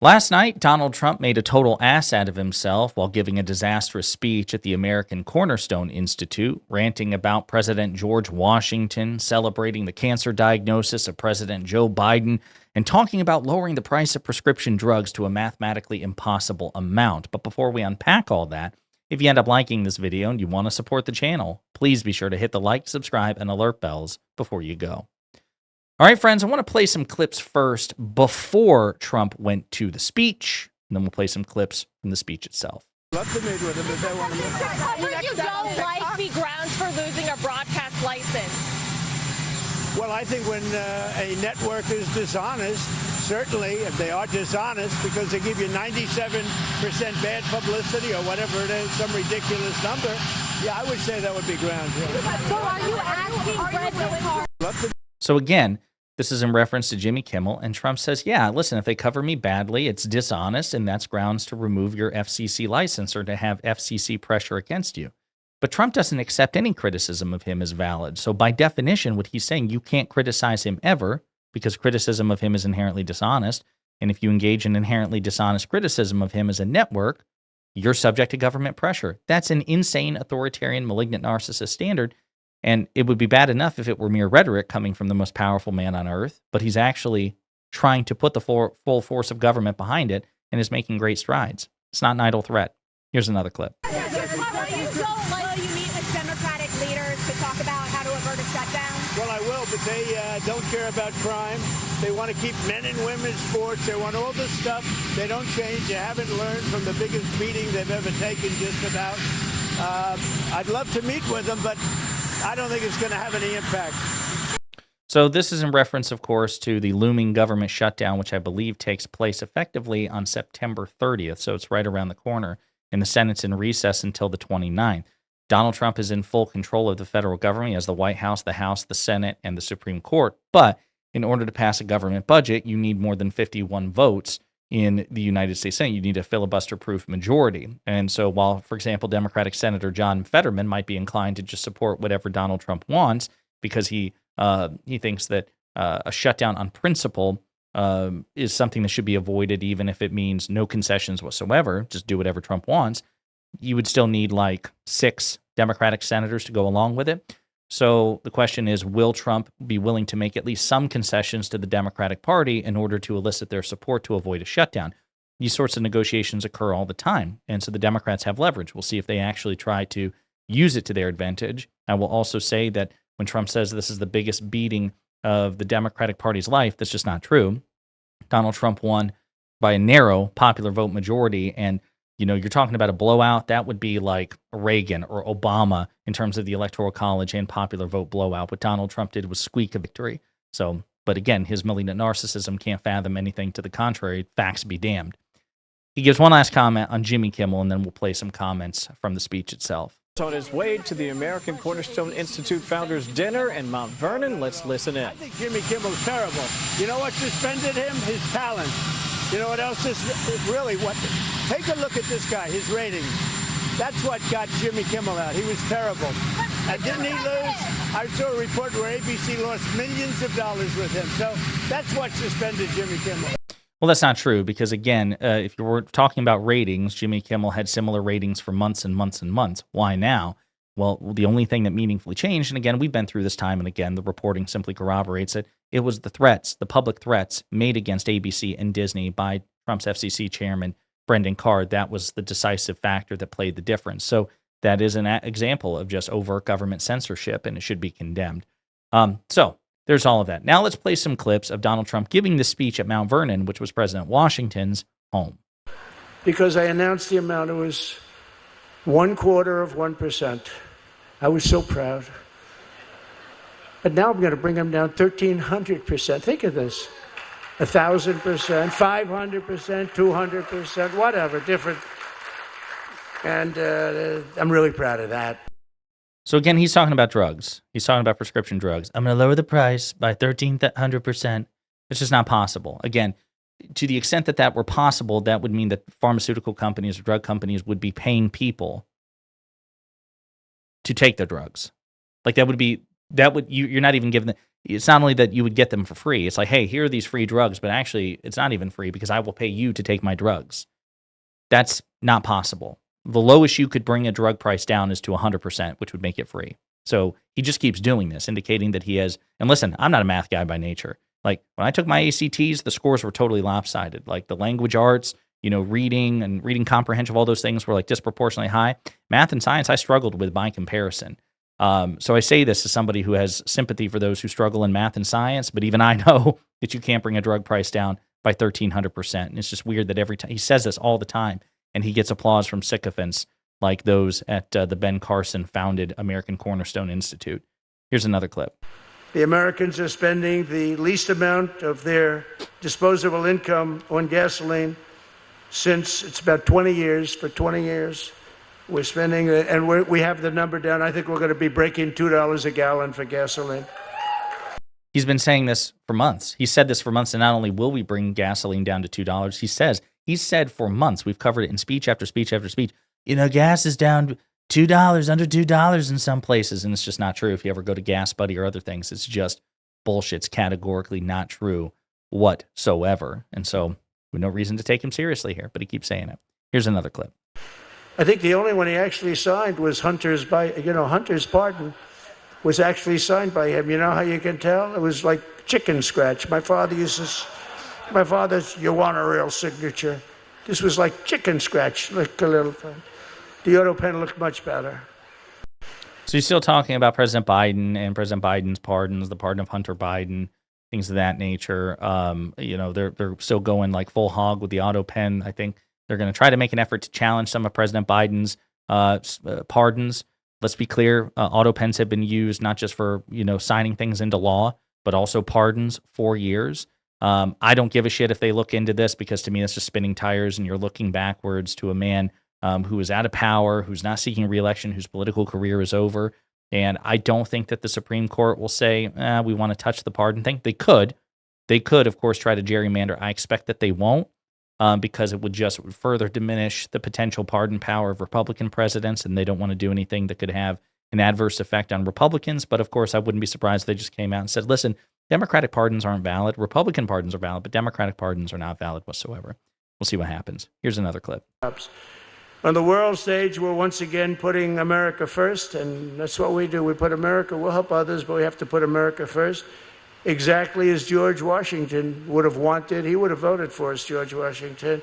Last night, Donald Trump made a total ass out of himself while giving a disastrous speech at the American Cornerstone Institute, ranting about President George Washington, celebrating the cancer diagnosis of President Joe Biden, and talking about lowering the price of prescription drugs to a mathematically impossible amount. But before we unpack all that, if you end up liking this video and you want to support the channel, please be sure to hit the like, subscribe, and alert bells before you go. All right, friends, I want to play some clips first before Trump went to the speech, and then we'll play some clips from the speech itself. Love to meet with him if they want to meet. You don't like the grounds for losing a broadcast license. Well, I think when a network is dishonest, certainly if they are dishonest because they give you 97% bad publicity or whatever it is, some ridiculous number, yeah, I would say that would be grounds. Yeah. So are you asking Fred Hart? So again, this is in reference to Jimmy Kimmel, and Trump says, yeah, listen, if they cover me badly, it's dishonest, and that's grounds to remove your FCC license or to have FCC pressure against you. But Trump doesn't accept any criticism of him as valid. So by definition, what he's saying, you can't criticize him ever because criticism of him is inherently dishonest. And if you engage in inherently dishonest criticism of him as a network, you're subject to government pressure. That's an insane, authoritarian, malignant, narcissist standard. And it would be bad enough if it were mere rhetoric coming from the most powerful man on earth, but he's actually trying to put the full force of government behind it and is making great strides. It's not an idle threat. Here's another clip. Will you meet with Democratic leaders to talk about how to avert a shutdown? Well, I will, but they don't care about crime. They want to keep men and women's sports. They want all this stuff. They don't change. They haven't learned from the biggest beating they've ever taken, just about. I'd love to meet with them, but I don't think it's going to have any impact. So this is in reference, of course, to the looming government shutdown, which I believe takes place effectively on September 30th. So it's right around the corner, and the Senate's in recess until the 29th. Donald Trump is in full control of the federal government. He has the White House, the House, the Senate, and the Supreme Court. But in order to pass a government budget, you need more than 51 votes in the United States Senate. You need a filibuster-proof majority. And so while, for example, Democratic Senator John Fetterman might be inclined to just support whatever Donald Trump wants because he thinks that a shutdown on principle is something that should be avoided, even if it means no concessions whatsoever, just do whatever Trump wants, you would still need like 6 Democratic senators to go along with it. So the question is, will Trump be willing to make at least some concessions to the Democratic Party in order to elicit their support to avoid a shutdown? These sorts of negotiations occur all the time, and so the Democrats have leverage. We'll see if they actually try to use it to their advantage. I will also say that when Trump says this is the biggest beating of the Democratic Party's life, that's just not true. Donald Trump won by a narrow popular vote majority, and you're talking about a blowout. That would be like Reagan or Obama in terms of the Electoral College and popular vote blowout. What Donald Trump did was squeak a victory. So, but again, his malignant narcissism can't fathom anything to the contrary. Facts be damned. He gives one last comment on Jimmy Kimmel, and then we'll play some comments from the speech itself. On his way to the American Cornerstone Institute Founders Dinner in Mount Vernon. Let's listen in. I think Jimmy Kimmel's terrible. You know what suspended him? His talent. You know what else is really what? Take a look at this guy, his ratings. That's what got Jimmy Kimmel out. He was terrible. And didn't he lose? I saw a report where ABC lost millions of dollars with him. So that's what suspended Jimmy Kimmel. Well, that's not true because, again, if you were talking about ratings, Jimmy Kimmel had similar ratings for months and months and months. Why now? Well, the only thing that meaningfully changed, and again, we've been through this time and again, the reporting simply corroborates it, it was the threats, the public threats made against ABC and Disney by Trump's FCC chairman, Brendan Carr. That was the decisive factor that played the difference. So that is an example of just overt government censorship, and it should be condemned. So there's all of that. Now let's play some clips of Donald Trump giving the speech at Mount Vernon, which was President Washington's home. Because I announced the amount, it was 0.25%. I was so proud. But now I'm going to bring them down 1,300%. Think of this. 1,000%, 500%, 200%, whatever, different. And I'm really proud of that. So again, he's talking about drugs. He's talking about prescription drugs. I'm going to lower the price by 1,300%. It's just not possible. Again, to the extent that that were possible, that would mean that pharmaceutical companies or drug companies would be paying people to take their drugs. Like that would be that would you're not even giving them. It's not only that you would get them for free. It's like, hey, here are these free drugs, but actually, it's not even free because I will pay you to take my drugs. That's not possible. The lowest you could bring a drug price down is to 100%, which would make it free. So he just keeps doing this, indicating that he has. And listen, I'm not a math guy by nature. Like when I took my ACTs, the scores were totally lopsided. Like the language arts, reading and reading comprehension, all those things were like disproportionately high. Math and science, I struggled with by comparison. So I say this as somebody who has sympathy for those who struggle in math and science, but even I know that you can't bring a drug price down by 1,300%. And it's just weird that every time he says this all the time, and he gets applause from sycophants like those at the Ben Carson founded American Cornerstone Institute. Here's another clip. The Americans are spending the least amount of their disposable income on gasoline since it's about 20 years. For 20 years, we're spending, and we have the number down. I think we're going to be breaking $2 a gallon for gasoline. He's been saying this for months. He said this for months, and not only will we bring gasoline down to $2, he said for months, we've covered it in speech after speech after speech, gas is down $2, under $2 in some places, and it's just not true. If you ever go to Gas Buddy or other things, it's just bullshit. It's categorically not true whatsoever. And so we have no reason to take him seriously here, but he keeps saying it. Here's another clip. I think the only one he actually signed was Hunter's pardon was actually signed by him. You know how you can tell? It was like chicken scratch. My father's, you want a real signature. This was like chicken scratch, like a little thing. The autopen looked much better. So he's still talking about President Biden and President Biden's pardons, the pardon of Hunter Biden, things of that nature. They're still going like full hog with the autopen. I think they're going to try to make an effort to challenge some of President Biden's pardons. Let's be clear, autopens have been used not just for, signing things into law, but also pardons for years. I don't give a shit if they look into this because to me, that's just spinning tires and you're looking backwards to a man who is out of power, who's not seeking re-election, whose political career is over. And I don't think that the Supreme Court will say, we want to touch the pardon thing. They could, of course, try to gerrymander. I expect that they won't because it would just further diminish the potential pardon power of Republican presidents, and they don't want to do anything that could have an adverse effect on Republicans. But of course, I wouldn't be surprised if they just came out and said, listen, Democratic pardons aren't valid. Republican pardons are valid, but Democratic pardons are not valid whatsoever. We'll see what happens. Here's another clip. On the world stage, we're once again putting America first, and that's what we do. We put America, we'll help others, but we have to put America first. Exactly as George Washington would have wanted. He would have voted for us, George Washington.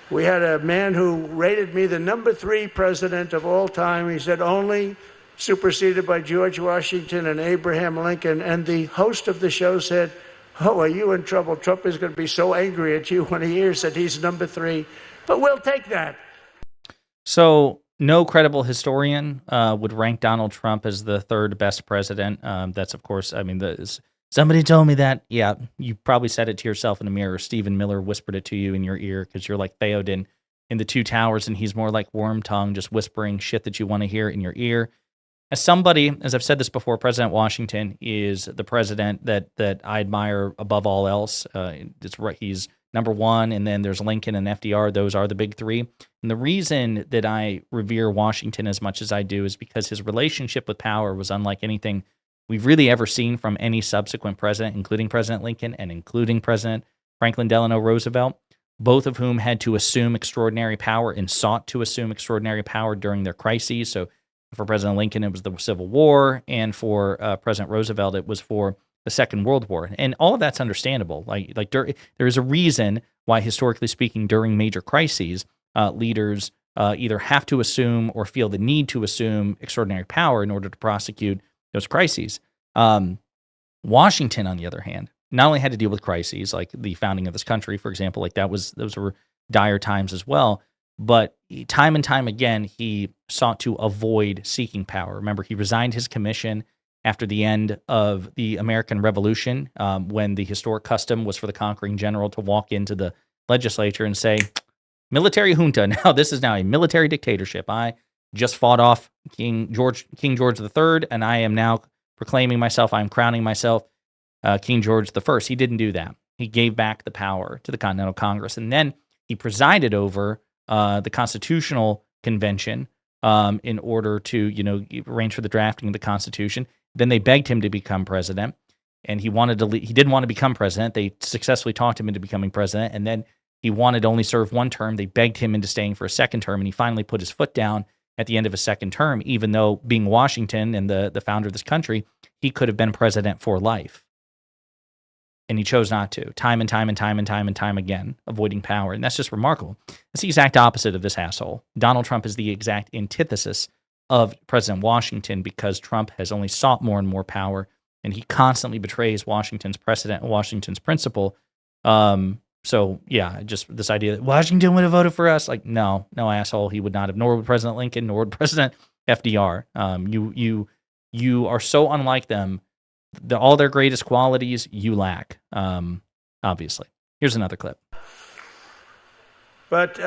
We had a man who rated me the number 3 president of all time. He said only superseded by George Washington and Abraham Lincoln. And the host of the show said, oh, are you in trouble? Trump is going to be so angry at you when he hears that he's number 3. But we'll take that. So no credible historian would rank Donald Trump as the 3rd best president. That's, of course, somebody told me that. Yeah, you probably said it to yourself in the mirror. Stephen Miller whispered it to you in your ear because you're like Theoden in the Two Towers, and he's more like Wormtongue, just whispering shit that you want to hear in your ear. As somebody, as I've said this before, President Washington is the president that I admire above all else. It's right, he's number 1, and then there's Lincoln and FDR. Those are the big 3. And the reason that I revere Washington as much as I do is because his relationship with power was unlike anything we've really ever seen from any subsequent president, including President Lincoln and including President Franklin Delano Roosevelt, both of whom had to assume extraordinary power and sought to assume extraordinary power during their crises. So for President Lincoln, it was the Civil War, and for President Roosevelt, it was for the Second World War. And all of that's understandable. There is a reason why, historically speaking, during major crises, leaders either have to assume or feel the need to assume extraordinary power in order to prosecute those crises. Washington, on the other hand, not only had to deal with crises like the founding of this country, for example, those were dire times as well, but time and time again, he sought to avoid seeking power. Remember, he resigned his commission after the end of the American Revolution, when the historic custom was for the conquering general to walk into the legislature and say, military junta, now this is now a military dictatorship. I just fought off King George III, and I am now proclaiming myself, I'm crowning myself King George I. He didn't do that. He gave back the power to the Continental Congress, and then he presided over the Constitutional Convention in order to, arrange for the drafting of the Constitution. Then they begged him to become president, and he wanted to. He didn't want to become president. They successfully talked him into becoming president, and then he wanted to only serve one term. They begged him into staying for a second term, and he finally put his foot down at the end of his second term, even though being Washington and the founder of this country, he could have been president for life. And he chose not to, time and time and time and time and time again, avoiding power. And that's just remarkable. That's the exact opposite of this asshole. Donald Trump is the exact antithesis of President Washington, because Trump has only sought more and more power, and he constantly betrays Washington's precedent and Washington's principle. So yeah, just this idea that Washington would have voted for us, like no asshole, he would not have. Nor would President Lincoln, nor would President FDR. You are so unlike them. All their greatest qualities you lack. Obviously. Here's another clip. But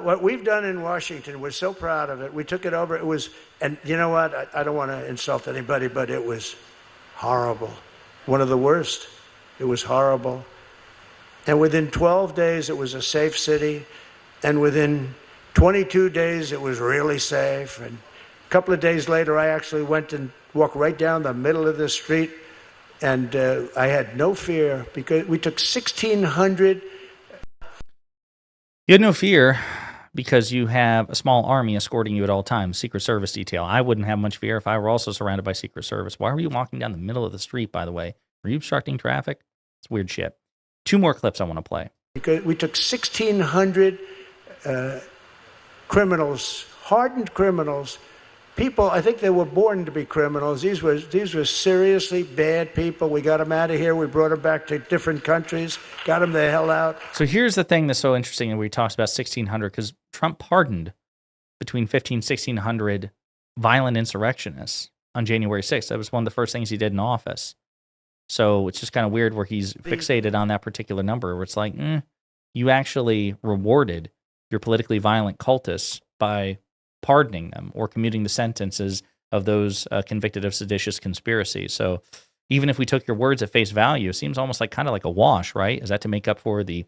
what we've done in Washington, we're so proud of it. We took it over. It was, and you know what? I don't want to insult anybody, but it was horrible. One of the worst. It was horrible. And within 12 days, it was a safe city. And within 22 days, it was really safe. And a couple of days later, I actually went and walked right down the middle of the street. And I had no fear, because we took 1,600. You had no fear because you have a small army escorting you at all times, Secret Service detail. I wouldn't have much fear if I were also surrounded by Secret Service. Why were you walking down the middle of the street, by the way? Were you obstructing traffic? It's weird shit. 2 more clips I want to play. Because we took 1,600 criminals, hardened criminals, people, I think they were born to be criminals. These were seriously bad people. We got them out of here. We brought them back to different countries, got them the hell out. So here's the thing that's so interesting, and we talked about 1,600, because Trump pardoned between 1,500 and 1,600 violent insurrectionists on January 6th. That was one of the first things he did in office. So it's just kind of weird where he's fixated on that particular number, where it's like, you actually rewarded your politically violent cultists by pardoning them or commuting the sentences of those convicted of seditious conspiracy. So even if we took your words at face value, it seems almost like kind of like a wash, right? Is that to make up for that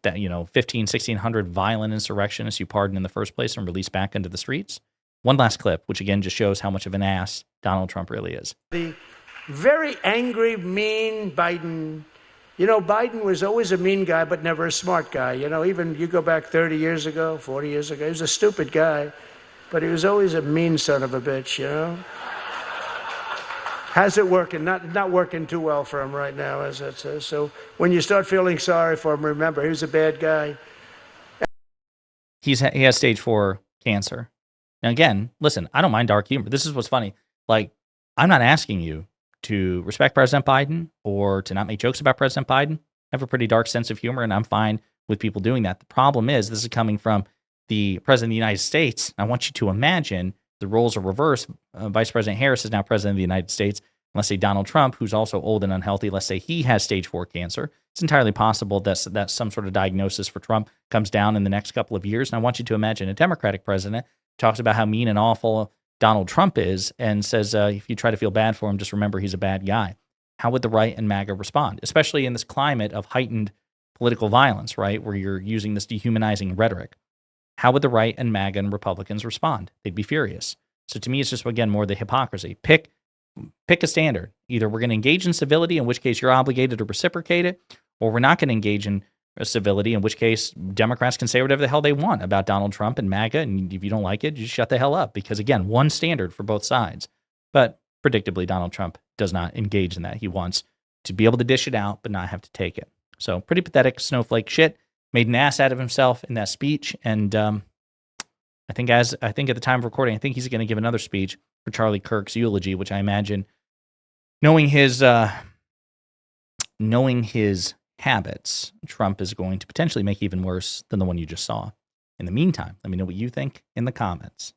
1,500 violent insurrectionists you pardoned in the first place and released back into the streets? One last clip, which again just shows how much of an ass Donald Trump really is. The very angry, mean Biden. Biden was always a mean guy, but never a smart guy. Even you go back 30 years ago, 40 years ago, he was a stupid guy, but he was always a mean son of a bitch, How's it working? Not working too well for him right now, as it says. So when you start feeling sorry for him, remember, he was a bad guy. He has stage 4 cancer. Now again, listen, I don't mind dark humor. This is what's funny. Like, I'm not asking you to respect President Biden or to not make jokes about President Biden. I have a pretty dark sense of humor, and I'm fine with people doing that. The problem is, this is coming from the President of the United States. I want you to imagine the roles are reversed. Vice President Harris is now President of the United States. Let's say Donald Trump, who's also old and unhealthy, let's say he has stage 4 cancer. It's entirely possible that some sort of diagnosis for Trump comes down in the next couple of years. And I want you to imagine a Democratic president talks about how mean and awful Donald Trump is and says, if you try to feel bad for him, just remember he's a bad guy. How would the right and MAGA respond, especially in this climate of heightened political violence, right, where you're using this dehumanizing rhetoric? How would the right and MAGA and Republicans respond? They'd be furious. So to me, it's just, again, more the hypocrisy. Pick a standard. Either we're going to engage in civility, in which case you're obligated to reciprocate it, or we're not going to engage in civility, in which case Democrats can say whatever the hell they want about Donald Trump and MAGA, and if you don't like it, you just shut the hell up, because again, one standard for both sides. But predictably, Donald Trump does not engage in that. He wants to be able to dish it out, but not have to take it. So pretty pathetic snowflake shit. Made an ass out of himself in that speech, and I think at the time of recording, I think he's going to give another speech for Charlie Kirk's eulogy, which I imagine, knowing his habits, Trump is going to potentially make even worse than the one you just saw. In the meantime, let me know what you think in the comments.